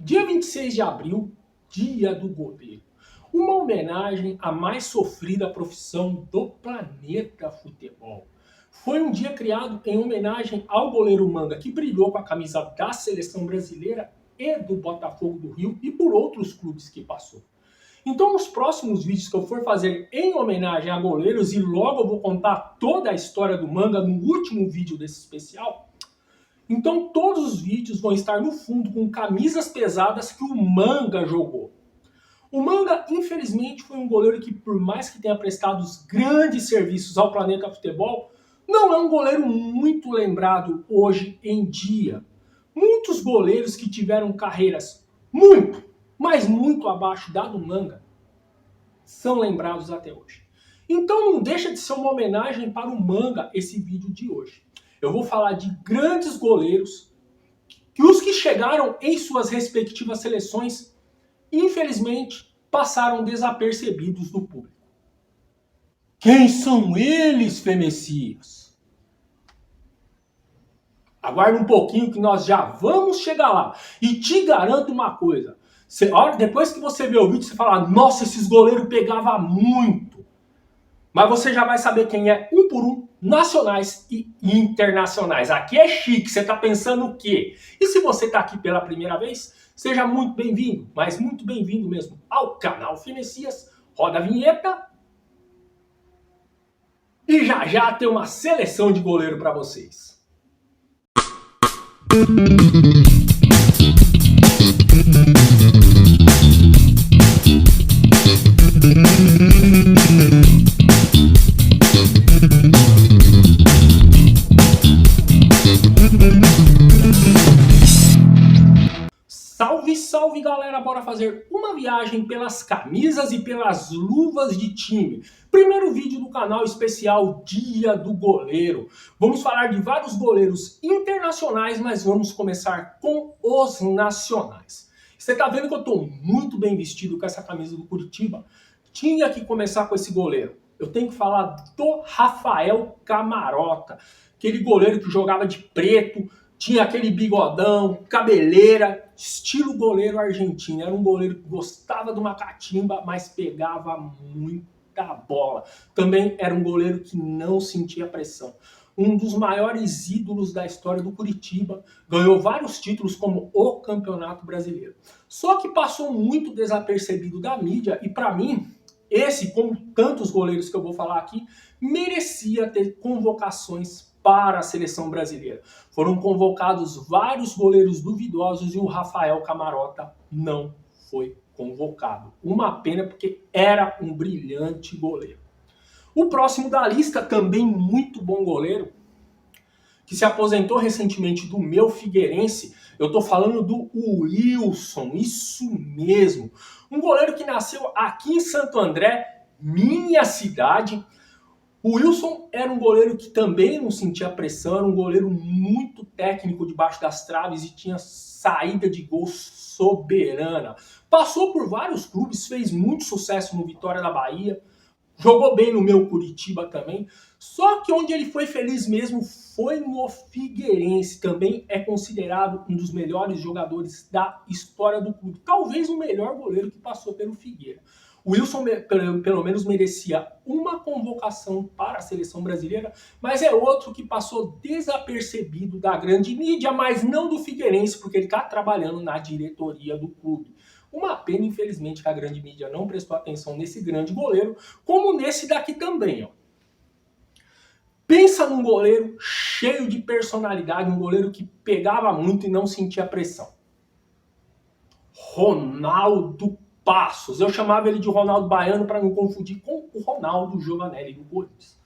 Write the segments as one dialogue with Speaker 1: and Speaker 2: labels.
Speaker 1: Dia 26 de abril, Dia do Goleiro. Uma homenagem à mais sofrida profissão do planeta futebol. Foi um dia criado em homenagem ao goleiro Manga, que brilhou com a camisa da seleção brasileira e do Botafogo do Rio e por outros clubes que passou. Então, nos próximos vídeos que eu for fazer em homenagem a goleiros, e logo eu vou contar toda a história do Manga no último vídeo desse especial, então todos os vídeos vão estar no fundo com camisas pesadas que o Manga jogou. O Manga, infelizmente, foi um goleiro que, por mais que tenha prestado os grandes serviços ao planeta futebol, não é um goleiro muito lembrado hoje em dia. Muitos goleiros que tiveram carreiras muito, mas muito abaixo da do Manga, são lembrados até hoje. Então não deixa de ser uma homenagem para o Manga esse vídeo de hoje. Eu vou falar de grandes goleiros que os que chegaram em suas respectivas seleções, infelizmente, passaram desapercebidos do público. Quem são eles, Fê Messias? Aguarda um pouquinho que nós já vamos chegar lá. E te garanto uma coisa. Depois que você vê o vídeo, você fala, nossa, esses goleiros pegavam muito. Mas você já vai saber quem é um por um, nacionais e internacionais. Aqui é chique, você está pensando o quê? E se você está aqui pela primeira vez, seja muito bem-vindo, mas muito bem-vindo mesmo ao canal Fê Messias. Roda a vinheta. E já já tem uma seleção de goleiro para vocês. Salve, salve galera, bora fazer uma viagem pelas camisas e pelas luvas de time. Primeiro vídeo do canal especial Dia do Goleiro. Vamos falar de vários goleiros internacionais, mas vamos começar com os nacionais. Você tá vendo que eu tô muito bem vestido com essa camisa do Curitiba? Tinha que começar com esse goleiro. Eu tenho que falar do Rafael Camarota, aquele goleiro que jogava de preto, tinha aquele bigodão, cabeleira, estilo goleiro argentino. Era um goleiro que gostava de uma catimba, mas pegava muita bola. Também era um goleiro que não sentia pressão. Um dos maiores ídolos da história do Curitiba, ganhou vários títulos como o Campeonato Brasileiro. Só que passou muito desapercebido da mídia e, para mim, esse, como tantos goleiros que eu vou falar aqui, merecia ter convocações para a seleção brasileira. Foram convocados vários goleiros duvidosos e o Rafael Camarota não foi convocado. Uma pena, porque era um brilhante goleiro. O próximo da lista, também muito bom goleiro, que se aposentou recentemente do meu Figueirense, eu tô falando do Wilson, isso mesmo. Um goleiro que nasceu aqui em Santo André, minha cidade. O Wilson era um goleiro que também não sentia pressão, era um goleiro muito técnico debaixo das traves e tinha saída de gol soberana. Passou por vários clubes, fez muito sucesso no Vitória da Bahia, jogou bem no meu Curitiba também, só que onde ele foi feliz mesmo foi no Figueirense. Também é considerado um dos melhores jogadores da história do clube, talvez o melhor goleiro que passou pelo Figueira. O Wilson, pelo menos, merecia uma convocação para a seleção brasileira, mas é outro que passou desapercebido da grande mídia, mas não do Figueirense, porque ele está trabalhando na diretoria do clube. Uma pena, infelizmente, que a grande mídia não prestou atenção nesse grande goleiro, como nesse daqui também, ó. Pensa num goleiro cheio de personalidade, um goleiro que pegava muito e não sentia pressão. Ronaldo Passos. Eu chamava ele de Ronaldo Baiano para não confundir com o Ronaldo Giovanelli do Corinthians.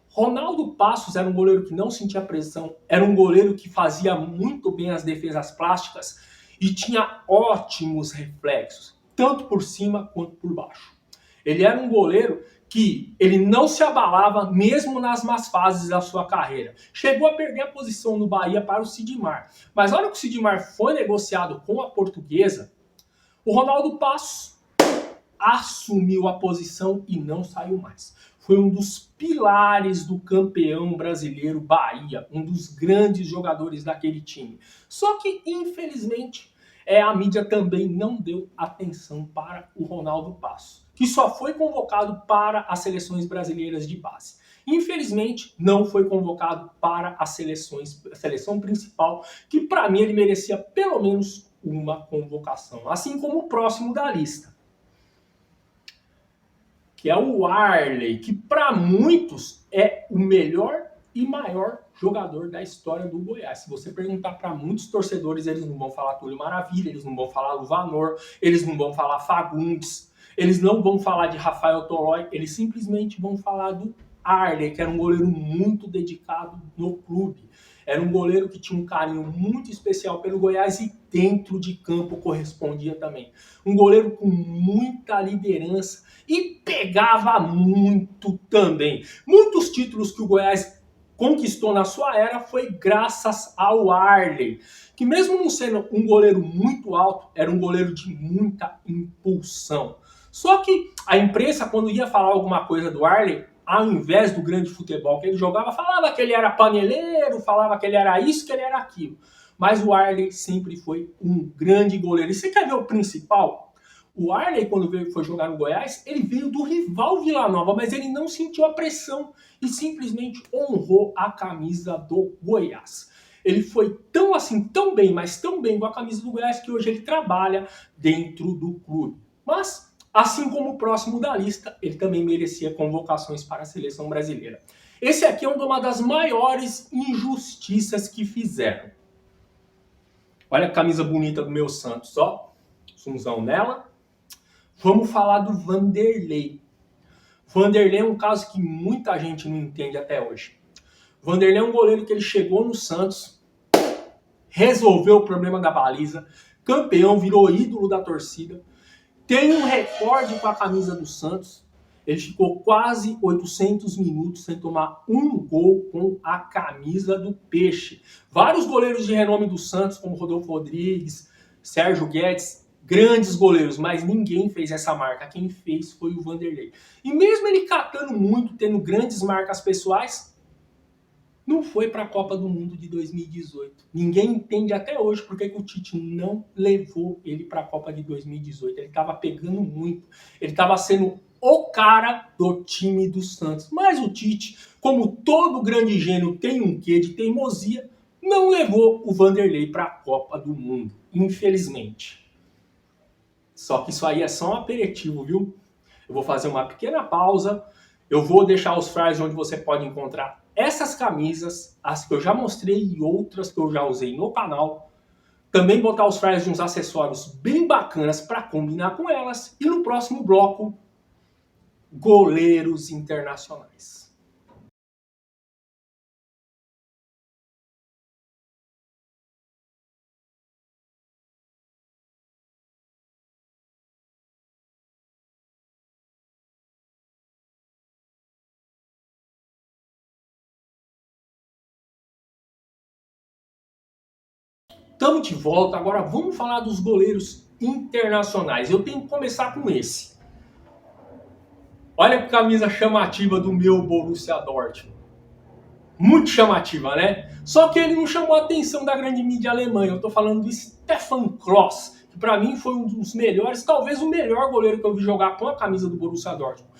Speaker 1: Ronaldo Passos era um goleiro que não sentia pressão, era um goleiro que fazia muito bem as defesas plásticas e tinha ótimos reflexos, tanto por cima quanto por baixo. Ele era um goleiro que ele não se abalava mesmo nas más fases da sua carreira. Chegou a perder a posição no Bahia para o Sidmar. Mas na hora que o Sidmar foi negociado com a Portuguesa, o Ronaldo Passos assumiu a posição e não saiu mais. Foi um dos pilares do campeão brasileiro Bahia, um dos grandes jogadores daquele time. Só que, infelizmente, a mídia também não deu atenção para o Ronaldo Passo, que só foi convocado para as seleções brasileiras de base. Infelizmente, não foi convocado para a seleção principal, que para mim ele merecia pelo menos uma convocação, assim como o próximo da lista, que é o Warley, que para muitos é o melhor e maior jogador da história do Goiás. Se você perguntar para muitos torcedores, eles não vão falar Túlio Maravilha, eles não vão falar Luvanor, eles não vão falar Fagundes, eles não vão falar de Rafael Tolói, eles simplesmente vão falar do Warley, que era um goleiro muito dedicado no clube. Era um goleiro que tinha um carinho muito especial pelo Goiás e dentro de campo correspondia também. Um goleiro com muita liderança e pegava muito também. Muitos títulos que o Goiás conquistou na sua era foi graças ao Warley, que mesmo não sendo um goleiro muito alto, era um goleiro de muita impulsão. Só que a imprensa, quando ia falar alguma coisa do Warley, ao invés do grande futebol que ele jogava, falava que ele era paneleiro, falava que ele era isso, que ele era aquilo. Mas o Warley sempre foi um grande goleiro. E você quer ver o principal? O Warley, quando foi jogar no Goiás, ele veio do rival Vila Nova, mas ele não sentiu a pressão e simplesmente honrou a camisa do Goiás. Ele foi tão assim, tão bem, mas tão bem com a camisa do Goiás que hoje ele trabalha dentro do clube. Mas assim como o próximo da lista, ele também merecia convocações para a seleção brasileira. Esse aqui é uma das maiores injustiças que fizeram. Olha a camisa bonita do meu Santos, ó. Sunzão nela. Vamos falar do Vanderlei. Vanderlei é um caso que muita gente não entende até hoje. Vanderlei é um goleiro que ele chegou no Santos, resolveu o problema da baliza, campeão, virou ídolo da torcida. Tem um recorde com a camisa do Santos. Ele ficou quase 800 minutos sem tomar um gol com a camisa do Peixe. Vários goleiros de renome do Santos, como Rodolfo Rodrigues, Sérgio Guedes, grandes goleiros, mas ninguém fez essa marca. Quem fez foi o Vanderlei. E mesmo ele catando muito, tendo grandes marcas pessoais, não foi para a Copa do Mundo de 2018. Ninguém entende até hoje porque que o Tite não levou ele para a Copa de 2018. Ele estava pegando muito. Ele estava sendo o cara do time do Santos. Mas o Tite, como todo grande gênio tem um quê de teimosia, não levou o Vanderlei para a Copa do Mundo. Infelizmente. Só que isso aí é só um aperitivo, viu? Eu vou fazer uma pequena pausa. Eu vou deixar os flyers onde você pode encontrar essas camisas, as que eu já mostrei e outras que eu já usei no canal. Também botar os flyers de uns acessórios bem bacanas para combinar com elas. E no próximo bloco, goleiros internacionais. Estamos de volta, agora vamos falar dos goleiros internacionais. Eu tenho que começar com esse. Olha que camisa chamativa do meu Borussia Dortmund. Muito chamativa, né? Só que ele não chamou a atenção da grande mídia alemã. Eu estou falando do Stefan Klose, que para mim foi um dos melhores, talvez o melhor goleiro que eu vi jogar com a camisa do Borussia Dortmund.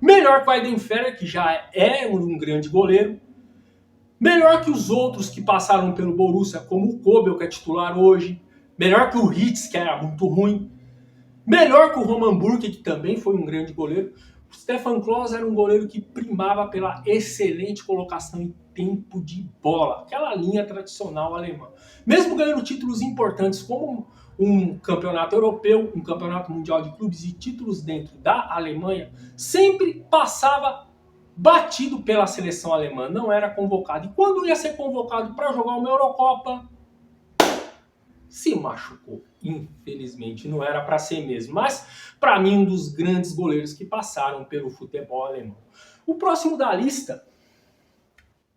Speaker 1: Melhor que o Weidenfeller, que já é um grande goleiro. Melhor que os outros que passaram pelo Borussia, como o Kobel, que é titular hoje. Melhor que o Hitz, que era muito ruim. Melhor que o Roman Burke, que também foi um grande goleiro. O Stefan Klose era um goleiro que primava pela excelente colocação e tempo de bola. Aquela linha tradicional alemã. Mesmo ganhando títulos importantes como um campeonato europeu, um campeonato mundial de clubes e títulos dentro da Alemanha, sempre passava batido pela seleção alemã, não era convocado. E quando ia ser convocado para jogar uma Eurocopa, se machucou. Infelizmente, não era para ser mesmo. Mas, para mim, um dos grandes goleiros que passaram pelo futebol alemão. O próximo da lista,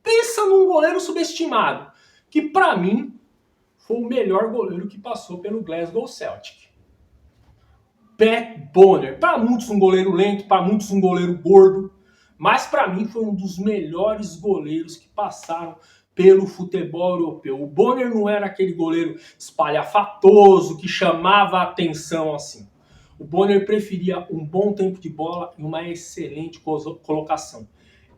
Speaker 1: pensa num goleiro subestimado, que para mim foi o melhor goleiro que passou pelo Glasgow Celtic. Pat Bonner. Para muitos um goleiro lento, para muitos um goleiro gordo, mas para mim foi um dos melhores goleiros que passaram pelo futebol europeu. O Bonner não era aquele goleiro espalhafatoso que chamava a atenção assim. O Bonner preferia um bom tempo de bola e uma excelente colocação.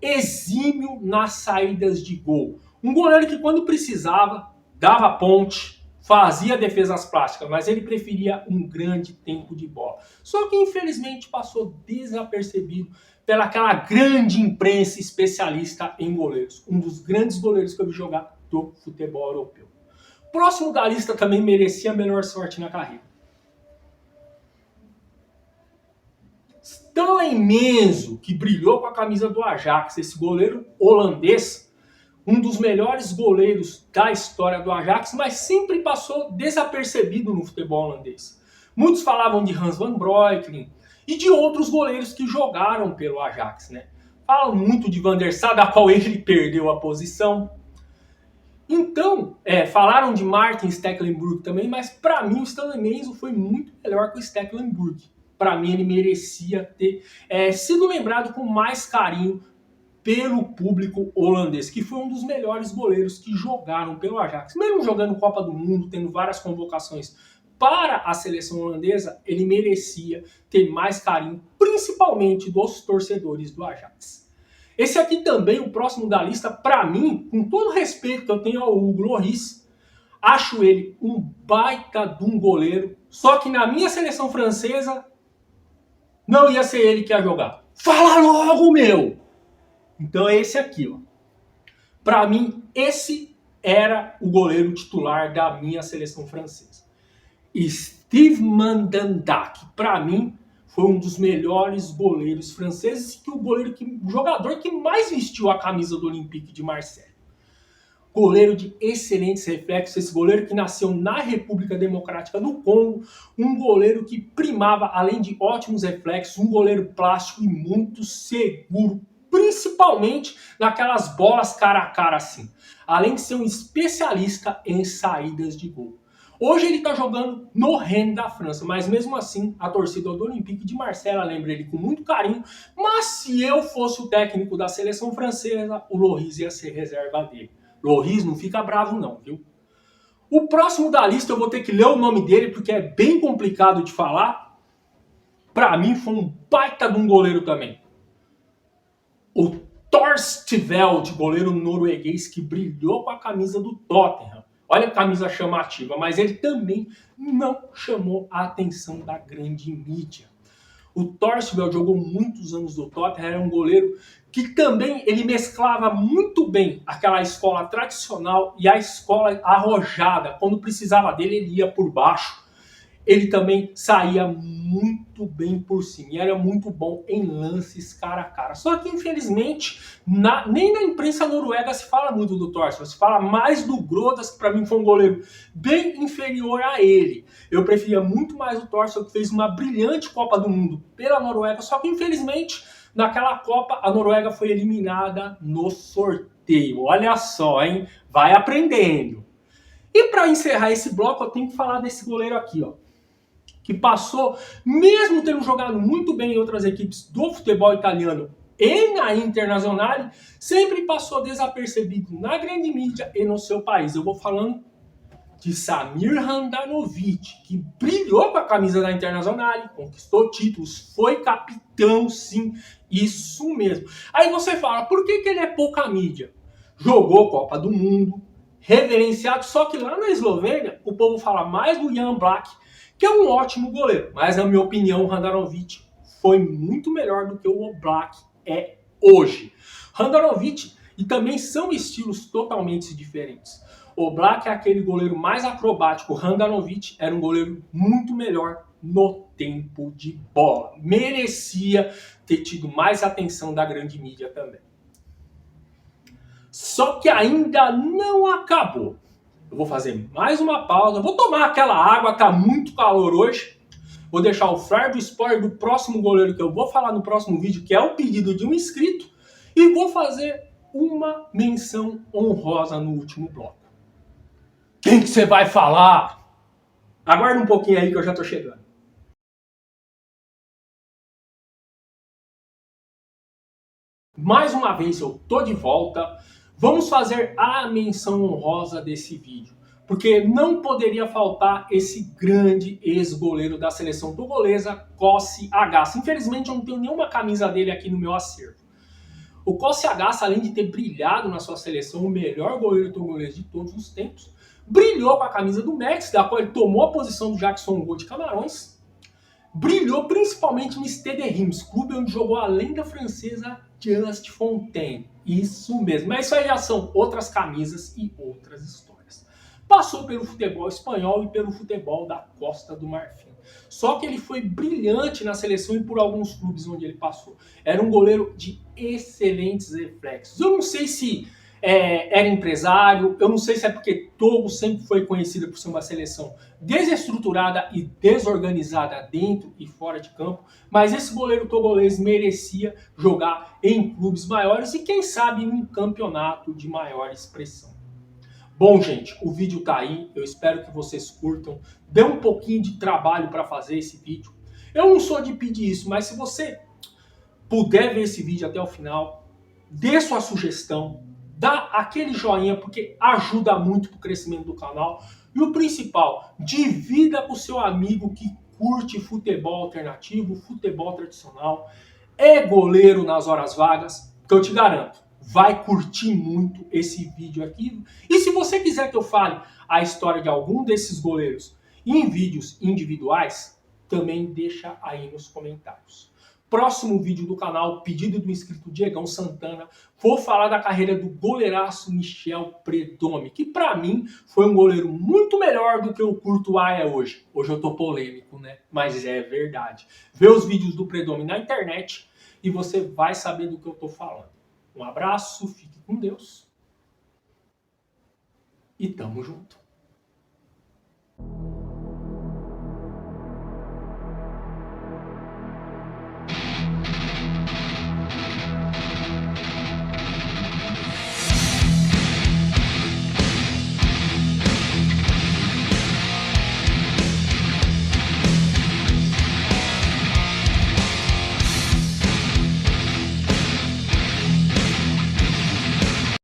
Speaker 1: Exímio nas saídas de gol. Um goleiro que quando precisava, dava ponte, fazia defesas plásticas, mas ele preferia um grande tempo de bola. Só que infelizmente passou desapercebido pelaquela grande imprensa especialista em goleiros. Um dos grandes goleiros que eu vi jogar do futebol europeu. Próximo da lista também merecia a melhor sorte na carreira. Stanley Menzo, que brilhou com a camisa do Ajax, esse goleiro holandês, um dos melhores goleiros da história do Ajax, mas sempre passou desapercebido no futebol holandês. Muitos falavam de Hans van Breukelen e de outros goleiros que jogaram pelo Ajax, né? Falam muito de Van der Sar, da qual ele perdeu a posição. Então, falaram de Martin Stekelenburg também, mas para mim o Stanley Menzo foi muito melhor que o Stekelenburg. Para mim ele merecia ter sido lembrado com mais carinho pelo público holandês, que foi um dos melhores goleiros que jogaram pelo Ajax. Mesmo jogando Copa do Mundo, tendo várias convocações para a seleção holandesa, ele merecia ter mais carinho, principalmente dos torcedores do Ajax. Esse aqui também, o próximo da lista, para mim, com todo o respeito que eu tenho ao Hugo Lloris, acho ele um baita de um goleiro, só que na minha seleção francesa, não ia ser ele que ia jogar. Fala logo, meu! Então é esse aqui, ó. Para mim, esse era o goleiro titular da minha seleção francesa. Steve Mandanda, que para mim foi um dos melhores goleiros franceses, que o jogador que mais vestiu a camisa do Olympique de Marseille. Goleiro de excelentes reflexos, esse goleiro que nasceu na República Democrática do Congo, um goleiro que primava, além de ótimos reflexos, um goleiro plástico e muito seguro, principalmente naquelas bolas cara a cara assim, além de ser um especialista em saídas de gol. Hoje ele está jogando no Rennes da França, mas mesmo assim a torcida do Olympique de Marseille lembra ele com muito carinho, mas se eu fosse o técnico da seleção francesa, o Lloris ia ser reserva dele. Lloris não fica bravo não, viu? O próximo da lista eu vou ter que ler o nome dele porque é bem complicado de falar. Para mim foi um baita de um goleiro também. O Torstvedt, goleiro norueguês que brilhou com a camisa do Tottenham. Olha a camisa chamativa, mas ele também não chamou a atenção da grande mídia. O Torstvedt jogou muitos anos no Tottenham, era um goleiro que também ele mesclava muito bem aquela escola tradicional e a escola arrojada. Quando precisava dele, ele ia por baixo. Ele também saía muito bem por cima e era muito bom em lances cara a cara. Só que, infelizmente, nem na imprensa noruega se fala muito do Torstvedt. Se fala mais do Grodås, que para mim foi um goleiro bem inferior a ele. Eu preferia muito mais o Torstvedt, que fez uma brilhante Copa do Mundo pela Noruega. Só que, infelizmente, naquela Copa, a Noruega foi eliminada no sorteio. Olha só, hein? Vai aprendendo. E para encerrar esse bloco, eu tenho que falar desse goleiro aqui, ó, que passou, mesmo tendo jogado muito bem em outras equipes do futebol italiano e na Internazionale, sempre passou desapercebido na grande mídia e no seu país. Eu vou falando de Samir Handanovic, que brilhou com a camisa da Internazionale, conquistou títulos, foi capitão, sim, isso mesmo. Aí você fala, por que ele é pouca mídia? Jogou Copa do Mundo, reverenciado, só que lá na Eslovênia o povo fala mais do Jan Black, que é um ótimo goleiro, mas na minha opinião o Handanovic foi muito melhor do que o Oblak é hoje. Handanovic e também são estilos totalmente diferentes. O Oblak é aquele goleiro mais acrobático, o Handanovic era um goleiro muito melhor no tempo de bola. Merecia ter tido mais atenção da grande mídia também. Só que ainda não acabou. Eu vou fazer mais uma pausa, vou tomar aquela água, tá muito calor hoje. Vou deixar o flyer do spoiler do próximo goleiro que eu vou falar no próximo vídeo, que é o pedido de um inscrito. E vou fazer uma menção honrosa no último bloco. Quem que você vai falar? Aguarda um pouquinho aí que eu já tô chegando. Mais uma vez eu tô de volta. Vamos fazer a menção honrosa desse vídeo, porque não poderia faltar esse grande ex-goleiro da seleção togolesa, Kossi Agassa. Infelizmente eu não tenho nenhuma camisa dele aqui no meu acervo. O Kossi Agassa, além de ter brilhado na sua seleção, o melhor goleiro togolês de todos os tempos, brilhou com a camisa do Metz, da qual ele tomou a posição do Jackson Gol de Camarões. Brilhou principalmente no Stade de Reims, clube onde jogou a lenda francesa Just Fontaine. Isso mesmo, mas isso aí já são outras camisas e outras histórias. Passou pelo futebol espanhol e pelo futebol da Costa do Marfim. Só que ele foi brilhante na seleção e por alguns clubes onde ele passou. Era um goleiro de excelentes reflexos. Eu não sei se era empresário, eu não sei se é porque Togo sempre foi conhecida por ser uma seleção desestruturada e desorganizada dentro e fora de campo, mas esse goleiro togolês merecia jogar em clubes maiores e quem sabe num campeonato de maior expressão. Bom, gente, o vídeo tá aí, eu espero que vocês curtam. Deu um pouquinho de trabalho para fazer esse vídeo. Eu não sou de pedir isso, mas se você puder ver esse vídeo até o final, dê sua sugestão, dá aquele joinha, porque ajuda muito pro crescimento do canal. E o principal, divida com o seu amigo que curte futebol alternativo, futebol tradicional, é goleiro nas horas vagas, que eu te garanto, vai curtir muito esse vídeo aqui. E se você quiser que eu fale a história de algum desses goleiros em vídeos individuais, também deixa aí nos comentários. Próximo vídeo do canal, pedido do inscrito Diegão Santana, vou falar da carreira do goleiraço Michel Predomi, que pra mim foi um goleiro muito melhor do que o Courtois é hoje. Hoje eu tô polêmico, né? Mas é verdade. Vê os vídeos do Predomi na internet e você vai saber do que eu tô falando. Um abraço, fique com Deus e tamo junto.